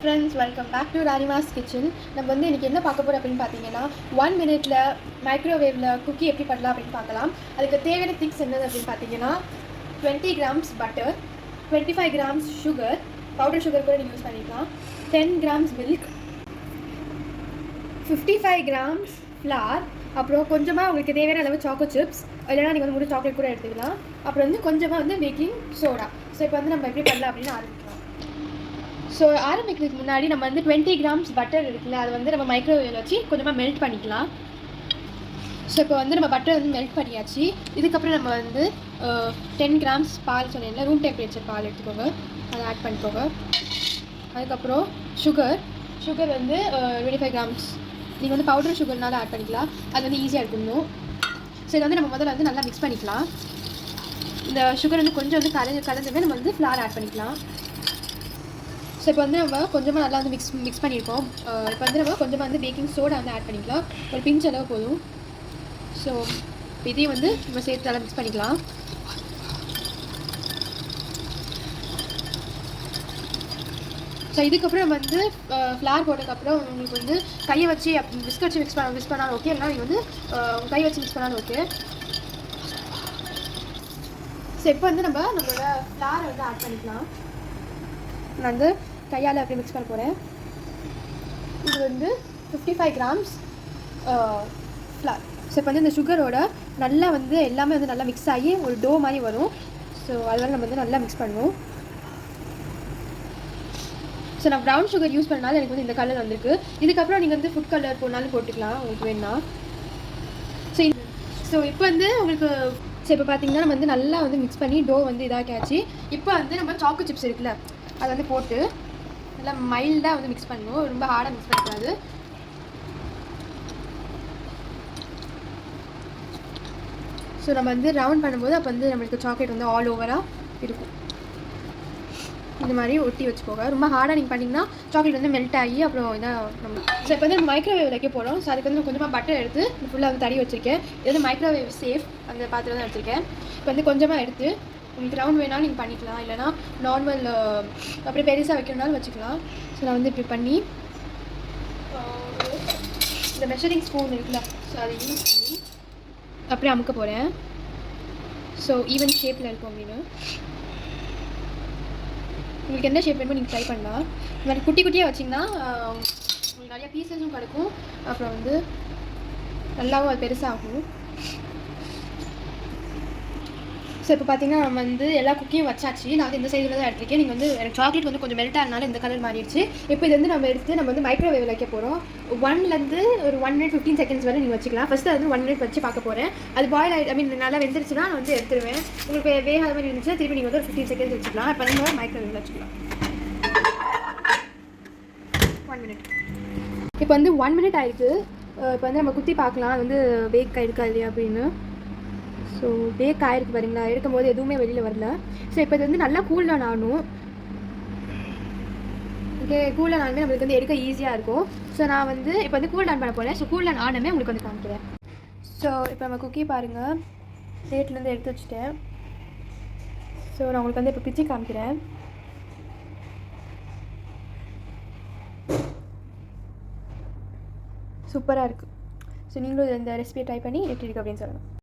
Friends, welcome back to Ranima's kitchen. நம்ம வந்து இன்றைக்கி என்ன பார்க்க போகிறோம் அப்படின்னு பார்த்தீங்கன்னா, 1 மினிட்ல மைக்ரோவேவில் குக்கி எப்படி பண்ணலாம் அப்படின்னு பார்க்கலாம். அதுக்கு தேவையான திங்ஸ் என்னது அப்படின்னு பார்த்தீங்கன்னா, 20 grams butter, 25 grams sugar, powder sugar கூட நீங்கள் யூஸ் பண்ணிக்கலாம், 10 கிராம்ஸ் மில்க், 55 கிராம்ஸ் ஃப்ளார், அப்புறம் கொஞ்சமாக உங்களுக்கு தேவையான அளவு சாக்கோ சிப்ஸ், இல்லைனா நீங்கள் வந்து முழு சாக்லேட் கூட எடுத்துக்கலாம். அப்புறம் வந்து கொஞ்சமாக வந்து பேக்கிங் சோடா. ஸோ இப்போ வந்து நம்ம எப்படி பண்ணலாம் அப்படின்னு ஆரம்பிக்கலாம். ஸோ ஆரம்பிக்கிறதுக்கு முன்னாடி நம்ம வந்து 20 கிராம்ஸ் பட்டர் இருக்குல்ல, அது வந்து நம்ம மைக்ரோவேவில் வச்சு கொஞ்சமாக மெல்ட் பண்ணிக்கலாம். ஸோ இப்போ வந்து நம்ம பட்டர் வந்து மெல்ட் பண்ணியாச்சு. இதுக்கப்புறம் நம்ம வந்து 10 கிராம்ஸ் பால் சொன்னேன்ல, ரூம் டெம்பரேச்சர் பால் எடுத்துக்கோங்க, அதை ஆட் பண்ணிக்கோங்க. அதுக்கப்புறம் சுகர் வந்து 25 கிராம்ஸ். நீங்கள் வந்து பவுடர் சுகர்னால ஆட் பண்ணிக்கலாம், அது வந்து ஈஸியாக இருக்கணும். ஸோ இதை வந்து நம்ம முதல்ல வந்து நல்லா மிக்ஸ் பண்ணிக்கலாம். இந்த சுகர் வந்து கொஞ்சம் வந்து கலந்துமே நம்ம வந்து ஃப்ளார் ஆட் பண்ணிக்கலாம். ஸோ இப்போ வந்து நம்ம கொஞ்சமாக நல்லா வந்து மிக்ஸ் பண்ணியிருக்கோம். இப்போ வந்து நம்ம கொஞ்சமாக வந்து பேக்கிங் சோடா வந்து ஆட் பண்ணிக்கலாம், ஒரு பிஞ்ச் அளவு போதும். ஸோ இதையும் வந்து நம்ம சேர்த்து நல்லா மிக்ஸ் பண்ணிக்கலாம். ஸோ இதுக்கப்புறம் நம்ம வந்து ஃப்ளார் போட்டதுக்கப்புறம் உங்களுக்கு வந்து கையை வச்சு பிஸ்கட் வச்சு மிக்ஸ் பண்ணாலும் ஓகே, இல்லைனா நீங்கள் வந்து கை வச்சு மிக்ஸ் பண்ணாலும் ஓகே. ஸோ இப்போ வந்து நம்மளோட ஃப்ளாரை வந்து ஆட் பண்ணிக்கலாம். நான் வந்து கையால் அப்படியே மிக்ஸ் பண்ண போகிறேன். இது வந்து 55 கிராம்ஸ் ஃப்ளார். ஸோ இப்போ வந்து இந்த சுகரோட நல்லா வந்து எல்லாமே வந்து நல்லா மிக்ஸ் ஆகி ஒரு டோ மாதிரி வரும். ஸோ அதெல்லாம் நம்ம வந்து நல்லா மிக்ஸ் பண்ணுவோம். ஸோ நான் ப்ரௌன் சுகர் யூஸ் பண்ணனால எனக்கு வந்து இந்த கலர் வந்திருக்கு. இதுக்கப்புறம் நீங்கள் வந்து ஃபுட் கலர் போனாலும் போட்டுக்கலாம் உங்களுக்கு வேணும்னா. ஸோ இப்போ வந்து உங்களுக்கு இப்போ பார்த்தீங்கன்னா நம்ம வந்து நல்லா வந்து மிக்ஸ் பண்ணி டோ வந்து இதாகியாச்சு. இப்போ வந்து நம்ம சாக்கோ சிப்ஸ் இருக்குல்ல, அதை வந்து போட்டு நல்லா மைல்டாக வந்து மிக்ஸ் பண்ணணும், ரொம்ப ஹார்டாக மிக்ஸ் பண்ணக்கூடாது. ஸோ நம்ம வந்து ரவுண்ட் பண்ணும்போது அப்போ வந்து நம்மளுக்கு சாக்லேட் வந்து ஆல் ஓவராக இருக்கும். இந்த மாதிரி ஒட்டி வச்சுக்கோங்க. ரொம்ப ஹார்டாக நீங்கள் பண்ணிங்கன்னா சாக்லேட் வந்து மெல்ட் ஆகி அப்புறம் இதாக நம்ம. ஸோ இப்போ வந்து மைக்ரோவேவ் வைக்க போகிறோம். ஸோ அதுக்கு வந்து கொஞ்சமாக பட்டர் எடுத்து ஃபுல்லாக வந்து தடி வச்சுருக்கேன். இது வந்து மைக்ரோவேவ் சேஃப் அந்த பாத்திரம் தான் வச்சுருக்கேன். இப்போ வந்து கொஞ்சமாக எடுத்து உங்களுக்கு ரவுண்ட் வேணாலும் நீங்கள் பண்ணிக்கலாம், இல்லைனா நார்மல் அப்படியே பெருசாக வைக்கணுனாலும் வச்சுக்கலாம். ஸோ நான் வந்து இப்படி பண்ணி இந்த மெஷரிங் ஸ்பூன் இருக்குல்ல, ஸோ அதை யூஸ் பண்ணி அப்படியே அமுக்க போகிறேன். ஸோ ஈவன் ஷேப்பில் இருக்கும் அப்படின்னு. உங்களுக்கு என்ன ஷேப் வேணுமோ நீங்கள் ட்ரை பண்ணலாம். இந்த மாதிரி குட்டி குட்டியாக வச்சிங்கன்னா உங்களுக்கு நிறையா பீசஸும் கிடைக்கும், அப்புறம் வந்து நல்லாவும் அது பெருசாகும். ஸோ இப்போ பார்த்தீங்கன்னா நம்ம வந்து எல்லா குக்கியும் வச்சாச்சு. நான் வந்து இந்த சைடில் தான் எடுத்துருக்கேன். நீங்கள் வந்து எனக்கு சாக்லேட் வந்து கொஞ்சம் மெல்ட் ஆனாலும் இந்த கலர் மாறிடுச்சு. இப்போ இது வந்து நம்ம வந்து மைக்ரோவேவ் வைக்க போகிறோம். 1லேருந்து ஒரு 1 மினிட் 15 செகண்ட்ஸ் வரை நீங்கள் வச்சுக்கலாம். ஃபஸ்ட்டு அது வந்து 1 மினிட் வச்சு பார்க்க போகிறேன். அது பாயில் நல்லா வெந்துருச்சுன்னா நான் வந்து எடுத்துருவேன். உங்களுக்கு வேகாத மாதிரி இருந்துச்சுன்னா திருப்பி நீங்கள் வந்து ஒரு 15 செகண்ட்ஸ் வச்சுக்கலாம். இப்போ நம்ம மைக்ரோவேவ் வச்சுக்கலாம். 1 மினிட். இப்போ வந்து 1 மினிட் ஆயிடுச்சு. இப்போ வந்து நம்ம குத்தி பார்க்கலாம் அது வந்து பேக் ஆகிருக்கா இல்லையா அப்படின்னு. ஸோ பேக் ஆகிருக்கு பாருங்களா, எடுக்கும்போது எதுவுமே வெளியில் வரல. ஸோ இப்போ இது வந்து நல்லா கூல் டவுன் ஆகணும். ஓகே, கூல் டவுன் ஆனமே நம்மளுக்கு வந்து எடுக்க ஈஸியாக இருக்கும். ஸோ நான் வந்து இப்போ வந்து கூல் டவுன் பண்ண போகிறேன். ஸோ கூல் டவுன் ஆனமே உங்களுக்கு வந்து காமிக்கிறேன். ஸோ இப்போ நம்ம குக்கி பாருங்கள், பிளேட்லேருந்து எடுத்து வச்சுட்டேன். ஸோ நான் உங்களுக்கு வந்து இப்போ பிச்சு காமிக்கிறேன். சூப்பராக இருக்குது. ஸோ நீங்களும் இந்த ரெசிபியை ட்ரை பண்ணி எப்படி இருக்குது அப்படின்னு சொல்லணும்.